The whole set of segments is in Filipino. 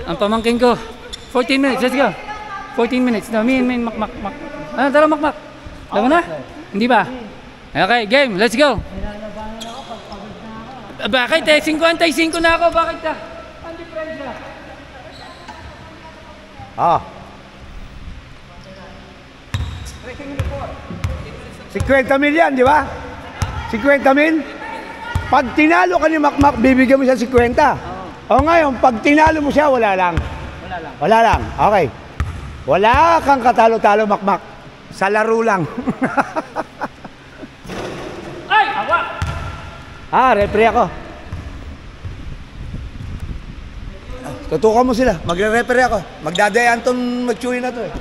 Ang pamangkin ko. 14 minutes, let's go. 14 minutes. No, mak. Ano, tara mak. Alam mo na? Hindi ba? Okay, game, let's go. Bakit eh? 55 na ako. Bakit ka? Ang diferensya. Ah. 50 mil yan, di ba? 50 mil? Pag tinalo ka ni Makmak, bibigyan mo siya 50. O ngayon, pag tinalo mo siya, wala lang. Wala lang. Okay. Wala kang katalo-talo, Makmak. Sa laro lang. Ay! Awa! Referee ako. Tutukan mo sila. Magre-referee ako. Magdadayaan tong mag-chewy na to eh.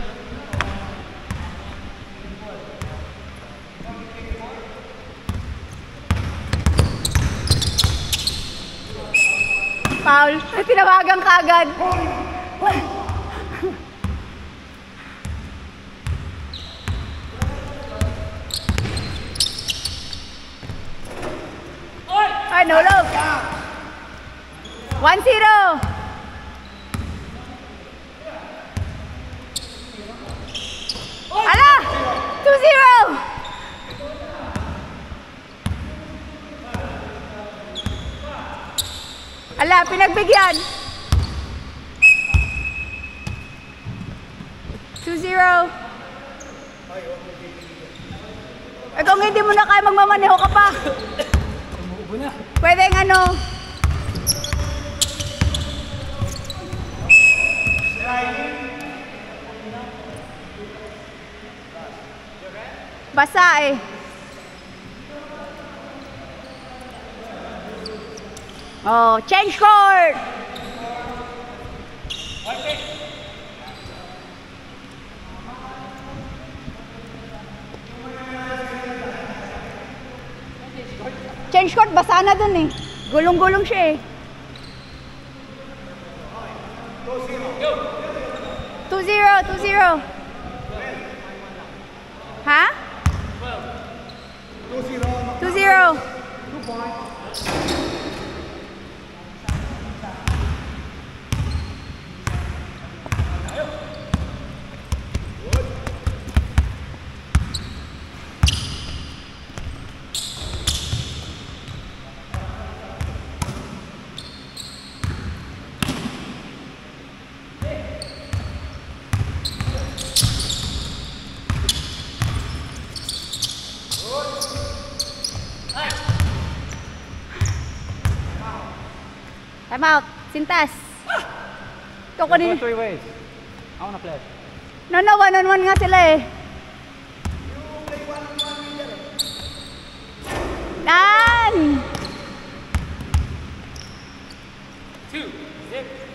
Foul. Tinawagan ka agad. Ay, no love. 1-0. Ala! 2-0. Ala, pinagbigyan. 2-0. Eh kung hindi mo na kaya magmamaneho ka pa. Pwede ng ano. Basa eh. Oh, change court. Change court, basa na dun eh. Gulong-gulong siya eh. 2-0. Ha? 2-0. Time out. Sintas. Ikaw ko din. 3 ways. I wanna play. No, 1-on-1 nga sila eh. Nan! 2, 6.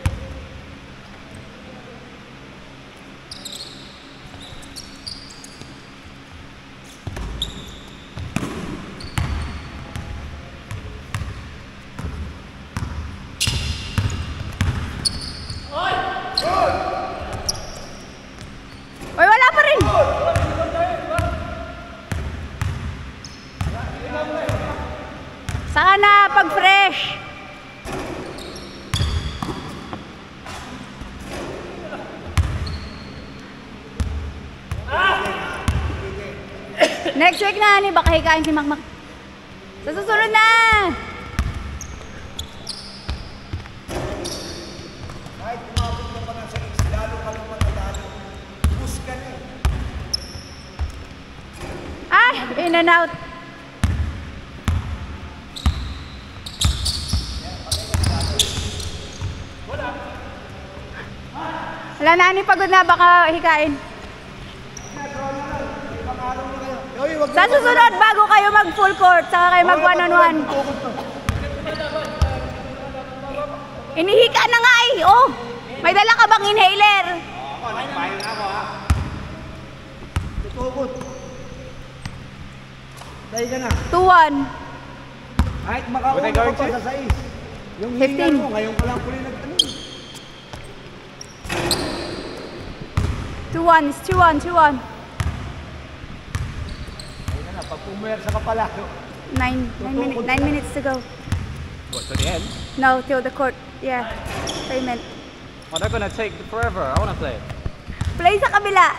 Uy, wala pa rin. Saka na pag fresh. Next week na ni baka hikain si Makmak. Sa susunod na. Kahit umabot ka pa ng sakit, lalo ka lang matatalo. Bus ka na eh. Ah, in and out. Wala na, ani pagod na, baka hikain. Sa susunod, bago kayo mag full court, saka kayo mag 1-on-1. Inihika na nga eh. Oh, may dala ka bang inhaler? Ako, nagpayo na ako ha. Tutukot. Dahil ka na. 2-1. Kahit makauna ka pa sa 6. Yung hinga 15. mo, ngayon ka lang puli nagtanong. 2-1, it's 2-1. Ayun na, pag pumersa ka pala. 9 minutes to go. What, to the end? No, till the court. Yeah. Payment. Oh, they're gonna take forever. I wanna play. Play sa kabila.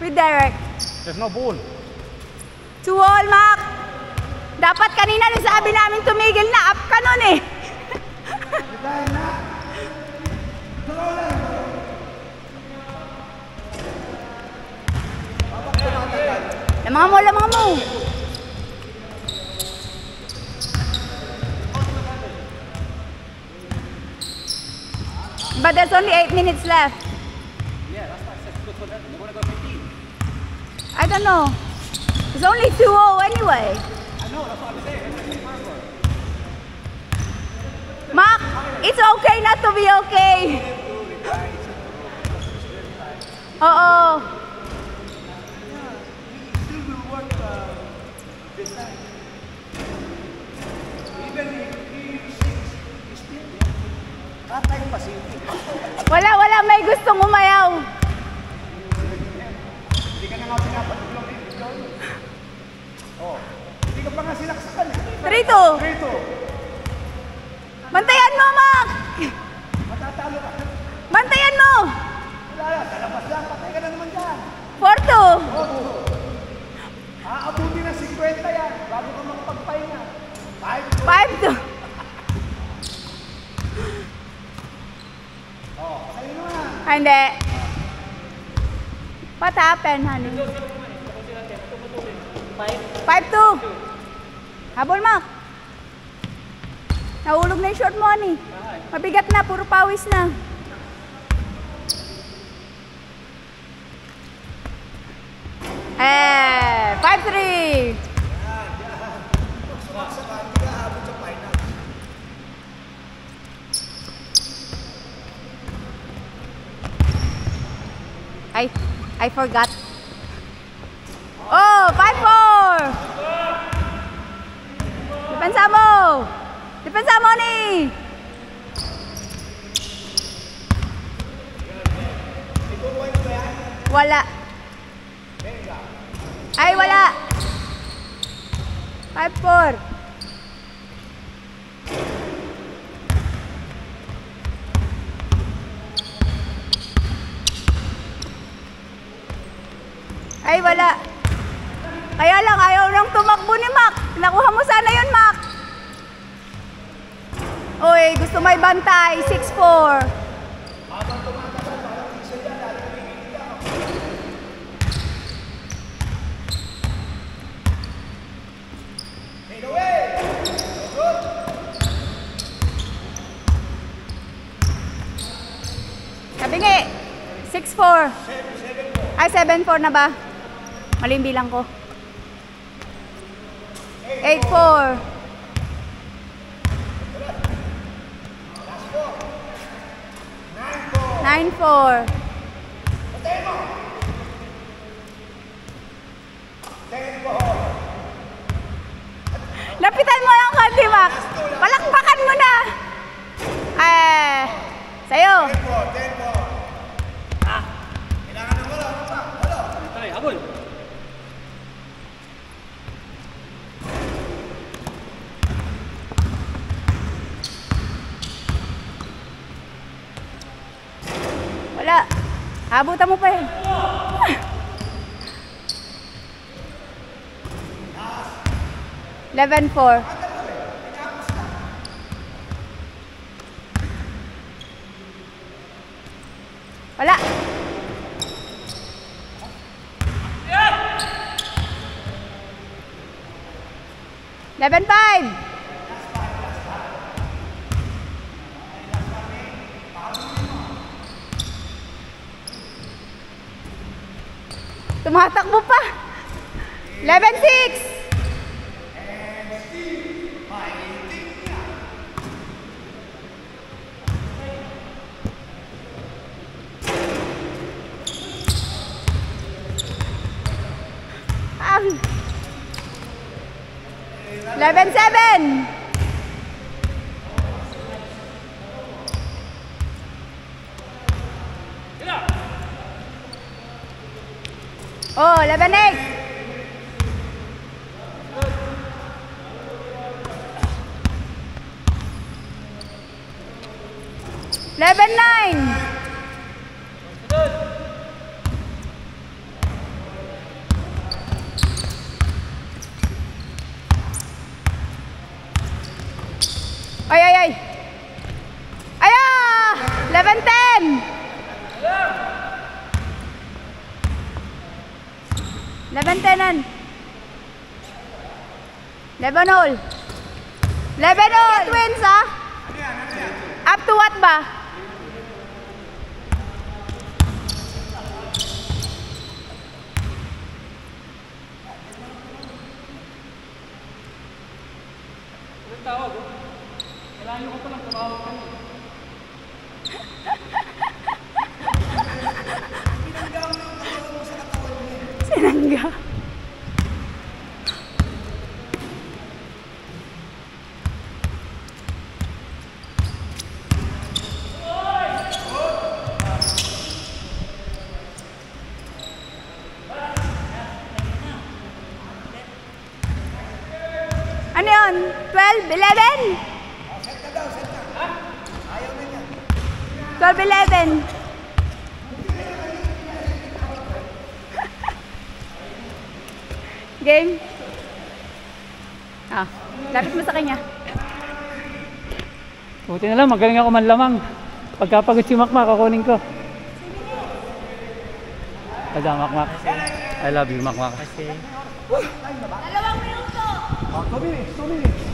Redirect. There's no ball. 2 all, Mac. Dapat kanina nung sabi namin tumigil na. Up ka nun eh. Lamang mo. But there's only 8 minutes left. Yeah, that's why I said good for them. They wanna go 15. I don't know. It's only 2-0 anyway. I know, that's what I'm saying. Mark, it's okay not to be okay. Oo. Wala, may gustong umayaw. Hindi ka na nga pinapatulong. Oh, hindi ka pa nga sinaksakan. 3-2. 3-2. Bantayan mo, Mark. Matatalo ka. Bantayan mo. Wala, talabas lang. Patay ka na naman dyan. 4-2. Aabuti na 50 yan. Bago ka magpagpahinga. 5-2. Hindi. What happened, honey? 5-2. Habol, Mark. Nahulog na yung short mo, honey. Mabigat na, puro pawis na. Eh, 5-3. I forgot. Oh, 5-4. Depensa mo. Depensa mo ni. Wala. Ay, wala. 5-4. Ay, wala. Kaya lang, ayaw nang tumakbo ni Mac. Nakuha mo sana yun, Mac. Uy, gusto may bantay. 6-4. Sabi nga, 6-4. Ay, 7-4 na ba? Mali yung bilang ko. 8-4. 9-4. Lapitan mo yung kanti, Mac. Palakpakan mo na. Sa'yo. 10-4. Kailangan ng wala. Ay, habol. Wala. Abutan mo pa eh. Eleven 4. Wala. Eleven 5. Tumatakbo pa. 11-6. Ah. 11-7. Oh, 11-8. 11-9. Ay, ay, ay. Ay, 11-10. 11-10. 11-all. 11-all. Twins, ah. Up to what ba? Sinangga. Ano yun? 12, 11? 12, 11. Game. Lapit mo sa kanya. Buti na lang, magaling ako manlamang. Pagkapagod si Makmak, kukunin ko. Tada, Makmak. I love you, Makmak. 2 minuto. 2 minutes.